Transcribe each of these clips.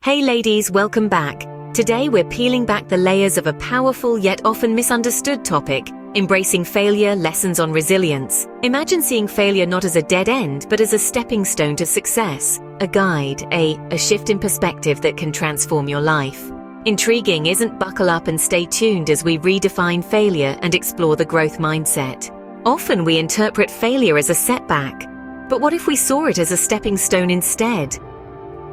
Hey ladies, welcome back. Today we're peeling back the layers of a powerful yet often misunderstood topic, embracing failure, lessons on resilience. Imagine seeing failure not as a dead end, but as a stepping stone to success, a guide, a shift in perspective that can transform your life. Intriguing, isn't? Buckle up and stay tuned as we redefine failure and explore the growth mindset. Often we interpret failure as a setback, but what if we saw it as a stepping stone instead?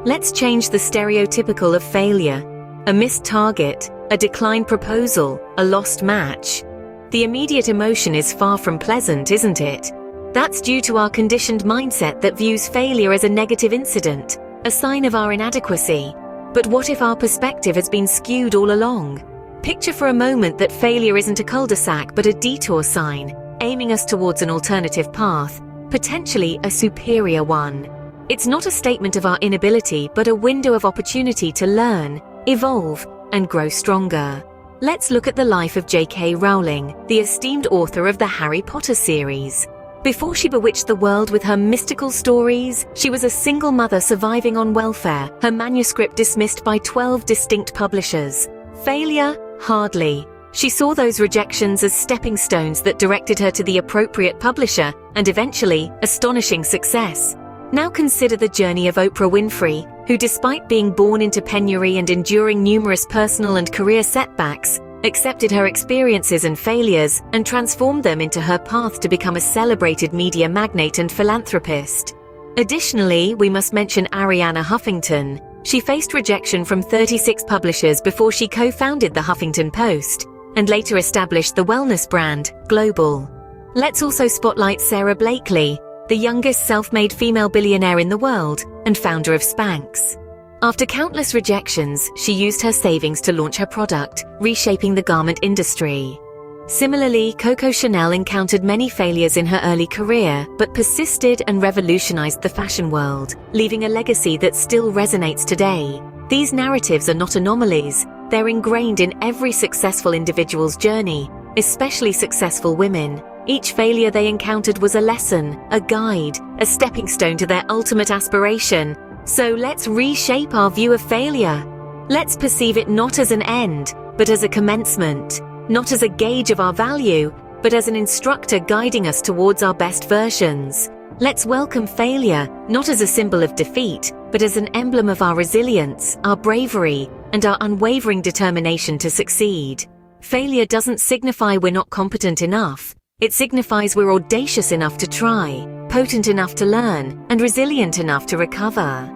Let's change the stereotypical of failure. A missed target, a declined proposal, a lost match. The immediate emotion is far from pleasant, isn't it? That's due to our conditioned mindset that views failure as a negative incident, a sign of our inadequacy. But what if our perspective has been skewed all along? Picture for a moment that failure isn't a cul-de-sac but a detour sign, aiming us towards an alternative path, potentially a superior one. It's not a statement of our inability, but a window of opportunity to learn, evolve, and grow stronger. Let's look at the life of J.K. Rowling, the esteemed author of the Harry Potter series. Before she bewitched the world with her mystical stories, she was a single mother surviving on welfare, her manuscript dismissed by 12 distinct publishers. Failure? Hardly. She saw those rejections as stepping stones that directed her to the appropriate publisher, and eventually, astonishing success. Now consider the journey of Oprah Winfrey, who despite being born into penury and enduring numerous personal and career setbacks, accepted her experiences and failures and transformed them into her path to become a celebrated media magnate and philanthropist. Additionally, we must mention Arianna Huffington. She faced rejection from 36 publishers before she co-founded the Huffington Post, and later established the wellness brand, Global. Let's also spotlight Sarah Blakely, the youngest self-made female billionaire in the world and founder of Spanx. After countless rejections, she used her savings to launch her product, reshaping the garment industry. Similarly, Coco Chanel encountered many failures in her early career, but persisted and revolutionized the fashion world, leaving a legacy that still resonates today. These narratives are not anomalies, they're ingrained in every successful individual's journey, especially successful women. Each failure they encountered was a lesson, a guide, a stepping stone to their ultimate aspiration. So let's reshape our view of failure. Let's perceive it not as an end, but as a commencement. Not as a gauge of our value, but as an instructor guiding us towards our best versions. Let's welcome failure, not as a symbol of defeat, but as an emblem of our resilience, our bravery, and our unwavering determination to succeed. Failure doesn't signify we're not competent enough. It signifies we're audacious enough to try, potent enough to learn, and resilient enough to recover.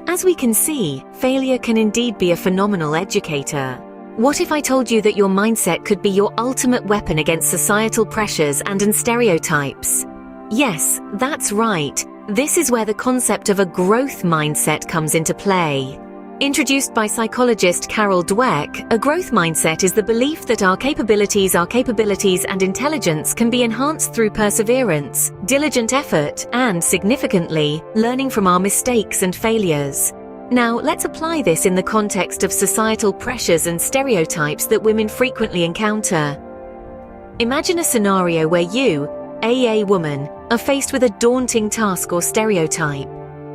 As we can see, failure can indeed be a phenomenal educator. What if I told you that your mindset could be your ultimate weapon against societal pressures and stereotypes? Yes, that's right. This is where the concept of a growth mindset comes into play. Introduced by psychologist Carol Dweck, a growth mindset is the belief that our capabilities and intelligence can be enhanced through perseverance, diligent effort, and, significantly, learning from our mistakes and failures. Now, let's apply this in the context of societal pressures and stereotypes that women frequently encounter. Imagine a scenario where you, a woman, are faced with a daunting task or stereotype.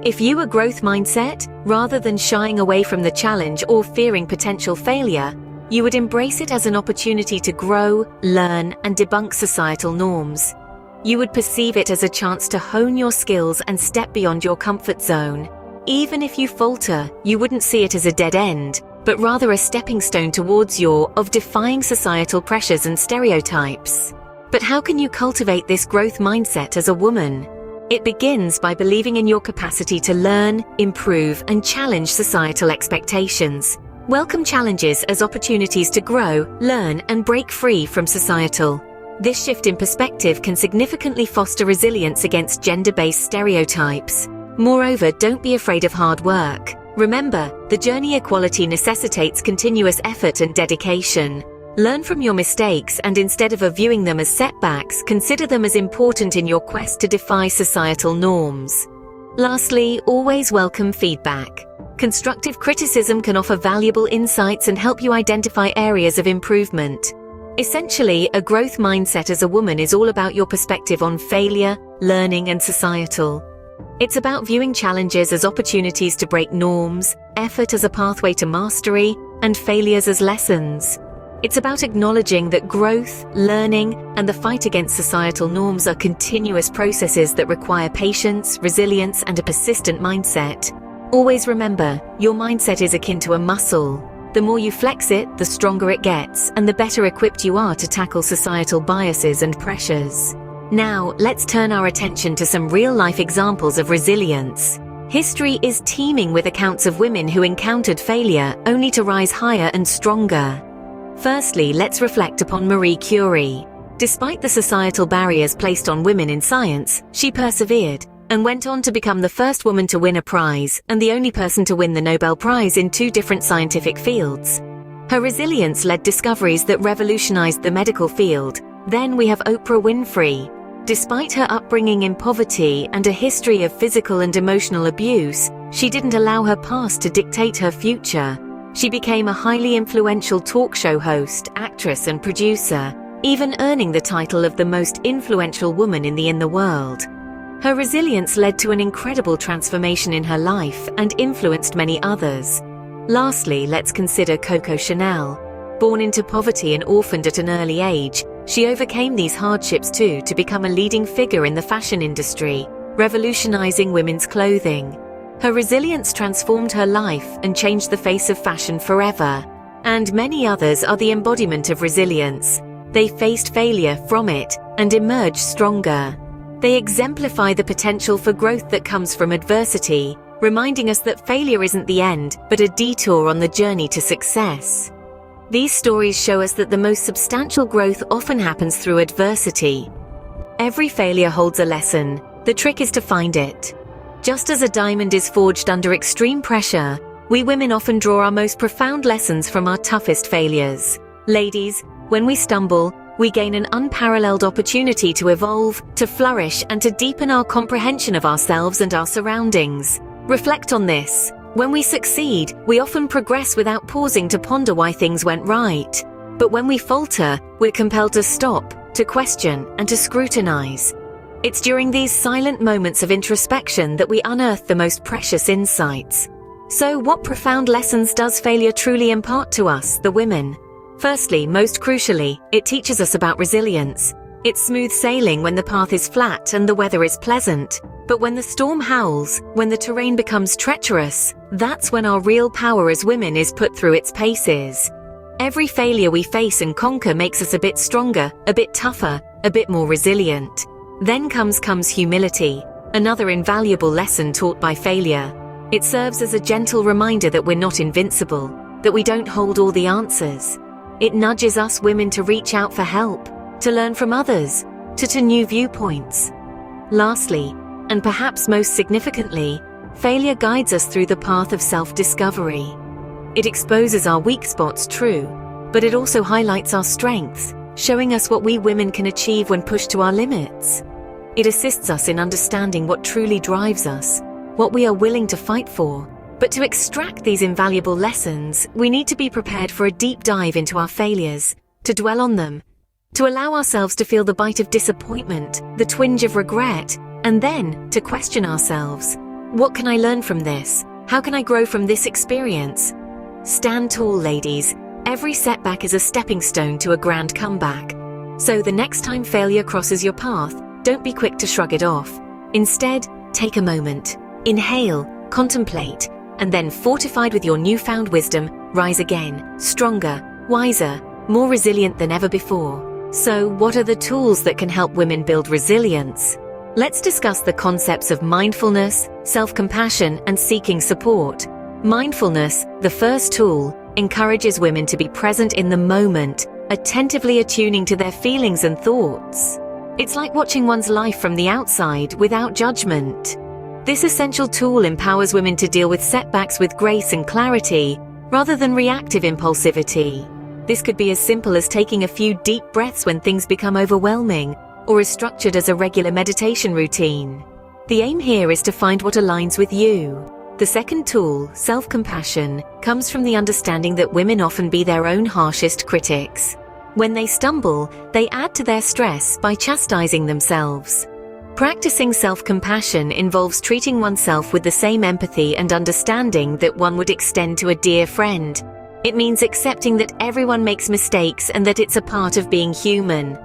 If you a growth mindset, rather than shying away from the challenge or fearing potential failure, you would embrace it as an opportunity to grow, learn, and debunk societal norms. You would perceive it as a chance to hone your skills and step beyond your comfort zone. Even if you falter, you wouldn't see it as a dead end, but rather a stepping stone towards defying societal pressures and stereotypes. But how can you cultivate this growth mindset as a woman? It begins by believing in your capacity to learn, improve, and challenge societal expectations. Welcome challenges as opportunities to grow, learn, and break free from societal. This shift in perspective can significantly foster resilience against gender-based stereotypes. Moreover, don't be afraid of hard work. Remember, the journey equality necessitates continuous effort and dedication. Learn from your mistakes and instead of viewing them as setbacks, consider them as important in your quest to defy societal norms. Lastly, always welcome feedback. Constructive criticism can offer valuable insights and help you identify areas of improvement. Essentially, a growth mindset as a woman is all about your perspective on failure, learning, and societal. It's about viewing challenges as opportunities to break norms, effort as a pathway to mastery, and failures as lessons. It's about acknowledging that growth, learning, and the fight against societal norms are continuous processes that require patience, resilience, and a persistent mindset. Always remember, your mindset is akin to a muscle. The more you flex it, the stronger it gets, and the better equipped you are to tackle societal biases and pressures. Now, let's turn our attention to some real-life examples of resilience. History is teeming with accounts of women who encountered failure only to rise higher and stronger. Firstly, let's reflect upon Marie Curie. Despite the societal barriers placed on women in science, she persevered and went on to become the first woman to win a prize and the only person to win the Nobel Prize in 2 different scientific fields. Her resilience led discoveries that revolutionized the medical field. Then we have Oprah Winfrey. Despite her upbringing in poverty and a history of physical and emotional abuse, she didn't allow her past to dictate her future. She became a highly influential talk show host, actress, and producer, even earning the title of the most influential woman in the world. Her resilience led to an incredible transformation in her life and influenced many others. Lastly, let's consider Coco Chanel. Born into poverty and orphaned at an early age, she overcame these hardships too to become a leading figure in the fashion industry, revolutionizing women's clothing. Her resilience transformed her life and changed the face of fashion forever. And many others are the embodiment of resilience. They faced failure from it and emerged stronger. They exemplify the potential for growth that comes from adversity, reminding us that failure isn't the end, but a detour on the journey to success. These stories show us that the most substantial growth often happens through adversity. Every failure holds a lesson. The trick is to find it. Just as a diamond is forged under extreme pressure, we women often draw our most profound lessons from our toughest failures. Ladies, when we stumble, we gain an unparalleled opportunity to evolve, to flourish, and to deepen our comprehension of ourselves and our surroundings. Reflect on this. When we succeed, we often progress without pausing to ponder why things went right. But when we falter, we're compelled to stop, to question, and to scrutinize. It's during these silent moments of introspection that we unearth the most precious insights. So, what profound lessons does failure truly impart to us, the women? Firstly, most crucially, it teaches us about resilience. It's smooth sailing when the path is flat and the weather is pleasant. But when the storm howls, when the terrain becomes treacherous, that's when our real power as women is put through its paces. Every failure we face and conquer makes us a bit stronger, a bit tougher, a bit more resilient. Then comes humility, another invaluable lesson taught by failure. It serves as a gentle reminder that we're not invincible, that we don't hold all the answers. It nudges us women to reach out for help, to learn from others, to new viewpoints. Lastly, and perhaps most significantly, failure guides us through the path of self-discovery. It exposes our weak spots, true, but it also highlights our strengths, showing us what we women can achieve when pushed to our limits. It assists us in understanding what truly drives us, what we are willing to fight for. But to extract these invaluable lessons, we need to be prepared for a deep dive into our failures, to dwell on them, to allow ourselves to feel the bite of disappointment, the twinge of regret, and then to question ourselves. What can I learn from this? How can I grow from this experience? Stand tall, ladies. Every setback is a stepping stone to a grand comeback. So the next time failure crosses your path, don't be quick to shrug it off. Instead, take a moment, inhale, contemplate, and then, fortified with your newfound wisdom, rise again, stronger, wiser, more resilient than ever before. So, what are the tools that can help women build resilience? Let's discuss the concepts of mindfulness, self-compassion, and seeking support. Mindfulness, the first tool, encourages women to be present in the moment, attentively attuning to their feelings and thoughts. It's like watching one's life from the outside without judgment. This essential tool empowers women to deal with setbacks with grace and clarity, rather than reactive impulsivity. This could be as simple as taking a few deep breaths when things become overwhelming, or as structured as a regular meditation routine. The aim here is to find what aligns with you. The second tool, self-compassion, comes from the understanding that women often be their own harshest critics. When they stumble, they add to their stress by chastising themselves. Practicing self-compassion involves treating oneself with the same empathy and understanding that one would extend to a dear friend. It means accepting that everyone makes mistakes and that it's a part of being human.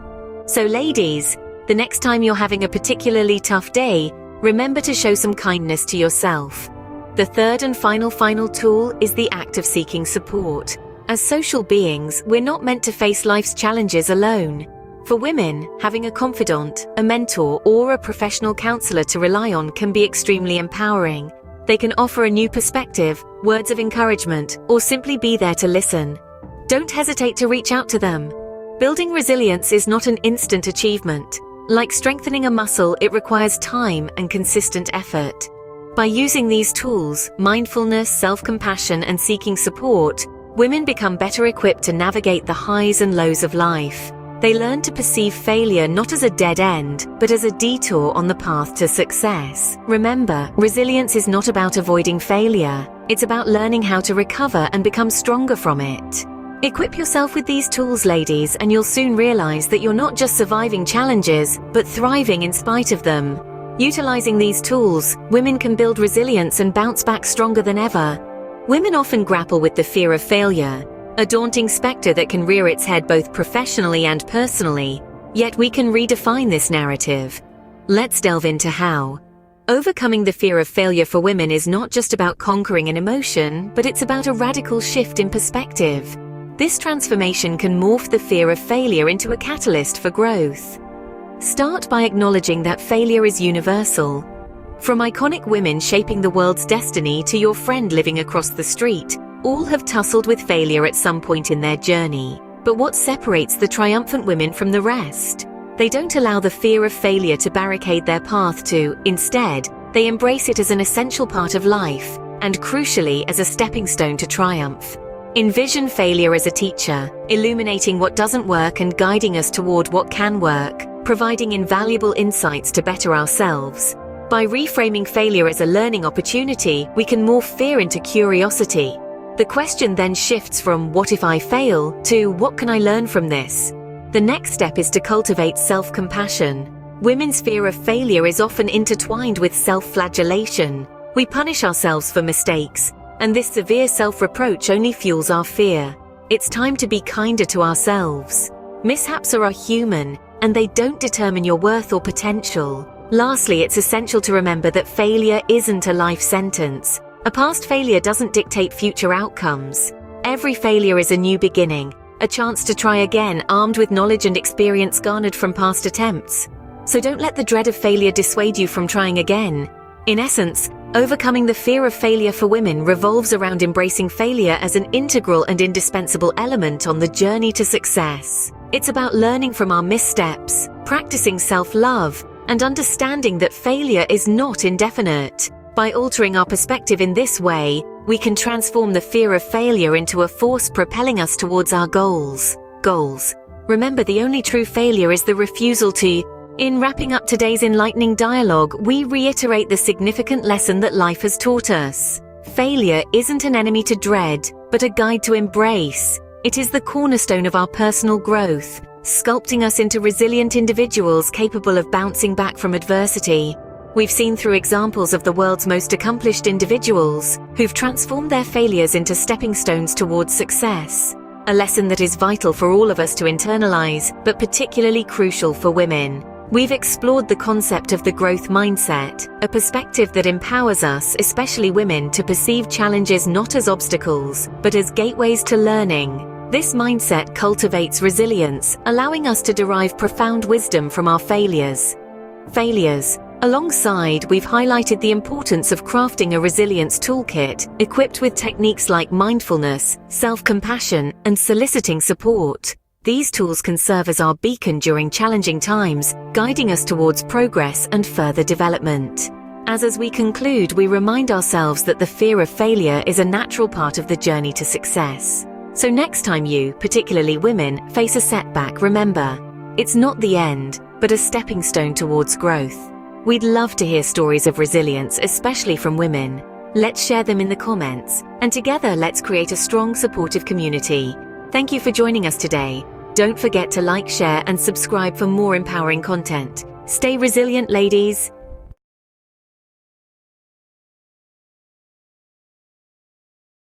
So ladies, the next time you're having a particularly tough day, remember to show some kindness to yourself. The third and final tool is the act of seeking support. As social beings, we're not meant to face life's challenges alone. For women, having a confidant, a mentor, or a professional counselor to rely on can be extremely empowering. They can offer a new perspective, words of encouragement, or simply be there to listen. Don't hesitate to reach out to them. Building resilience is not an instant achievement. Like strengthening a muscle, it requires time and consistent effort. By using these tools, mindfulness, self-compassion, and seeking support, women become better equipped to navigate the highs and lows of life. They learn to perceive failure not as a dead end, but as a detour on the path to success. Remember, resilience is not about avoiding failure. It's about learning how to recover and become stronger from it. Equip yourself with these tools, ladies, and you'll soon realize that you're not just surviving challenges, but thriving in spite of them. Utilizing these tools, women can build resilience and bounce back stronger than ever. Women often grapple with the fear of failure, a daunting specter that can rear its head both professionally and personally, yet we can redefine this narrative. Let's delve into how. Overcoming the fear of failure for women is not just about conquering an emotion, but it's about a radical shift in perspective. This transformation can morph the fear of failure into a catalyst for growth. Start by acknowledging that failure is universal. From iconic women shaping the world's destiny to your friend living across the street, all have tussled with failure at some point in their journey. But what separates the triumphant women from the rest? They don't allow the fear of failure to barricade their path to, instead, they embrace it as an essential part of life, and crucially as a stepping stone to triumph. Envision failure as a teacher, illuminating what doesn't work and guiding us toward what can work, providing invaluable insights to better ourselves. By reframing failure as a learning opportunity, we can morph fear into curiosity. The question then shifts from "what if I fail?" to "what can I learn from this?" The next step is to cultivate self-compassion. Women's fear of failure is often intertwined with self-flagellation. We punish ourselves for mistakes, and this severe self-reproach only fuels our fear. It's time to be kinder to ourselves. Mishaps are human, and they don't determine your worth or potential. Lastly, it's essential to remember that failure isn't a life sentence. A past failure doesn't dictate future outcomes. Every failure is a new beginning, a chance to try again, armed with knowledge and experience garnered from past attempts. So don't let the dread of failure dissuade you from trying again. In essence, overcoming the fear of failure for women revolves around embracing failure as an integral and indispensable element on the journey to success. It's about learning from our missteps, practicing self-love, and understanding that failure is not indefinite. By altering our perspective in this way, we can transform the fear of failure into a force propelling us towards our goals. Remember, the only true failure is the refusal to. In wrapping up today's enlightening dialogue, we reiterate the significant lesson that life has taught us. Failure isn't an enemy to dread, but a guide to embrace. It is the cornerstone of our personal growth, sculpting us into resilient individuals capable of bouncing back from adversity. We've seen through examples of the world's most accomplished individuals who've transformed their failures into stepping stones towards success. A lesson that is vital for all of us to internalize, but particularly crucial for women. We've explored the concept of the growth mindset, a perspective that empowers us, especially women, to perceive challenges not as obstacles, but as gateways to learning. This mindset cultivates resilience, allowing us to derive profound wisdom from our failures. Alongside, we've highlighted the importance of crafting a resilience toolkit, equipped with techniques like mindfulness, self-compassion, and soliciting support. These tools can serve as our beacon during challenging times, guiding us towards progress and further development. As we conclude, we remind ourselves that the fear of failure is a natural part of the journey to success. So next time you, particularly women, face a setback, remember, it's not the end, but a stepping stone towards growth. We'd love to hear stories of resilience, especially from women. Let's share them in the comments, and together let's create a strong, supportive community. Thank you for joining us today. Don't forget to like, share, and subscribe for more empowering content. Stay resilient, ladies.